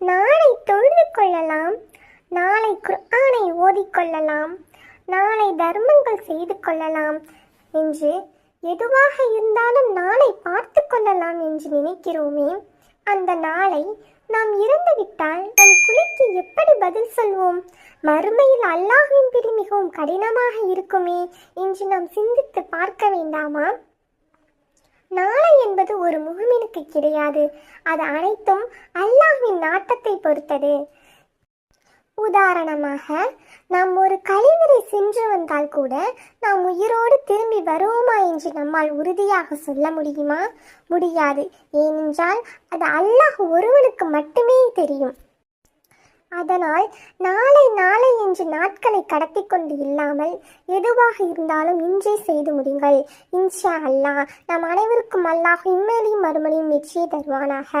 நாளை தொழுது கொள்ளலாம், நாளை குர்ஆனை ஓதிக்கொள்ளலாம், நாளை தர்மங்கள் செய்து கொள்ளலாம் என்று எதுவாக இருந்தாலும் நாளை பார்த்து கொள்ளலாம் என்று நினைக்கிறோமே, அந்த நாளை நாம் இறந்துவிட்டால் நம் குழிக்கு எப்படி பதில் சொல்வோம்? மறுமையில் அல்லாஹ்வின் பிடி மிகவும் கடினமாக இருக்குமே என்று நாம் சிந்தித்து பார்க்க வேண்டாமா? நாளை என்பது ஒரு முஹ்மினுக்கு கிடையாது. அது அனைத்தும் அல்லாஹ்வின் நாட்டத்தை பொறுத்தது. உதாரணமாக, நாம் ஒரு கழிவறை சென்று வந்தால் கூட நாம் உயிரோடு திரும்பி வருவோமா என்று நம்மால் உறுதியாக சொல்ல முடியுமா? முடியாது. ஏனென்றால் அது அல்லாஹ் ஒருவனுக்கு மட்டுமே தெரியும். அதனால் நாளை நாளை என்று நாட்களை கடத்தி கொண்டு இல்லாமல் எதுவாக இருந்தாலும் இன்றே செய்து முடியுங்கள். இன்ஷா அல்லாஹ் நம் அனைவருக்கும் அல்லாஹ் இம்மையிலும் மறுமையிலும் வெற்றியை தருவானாக.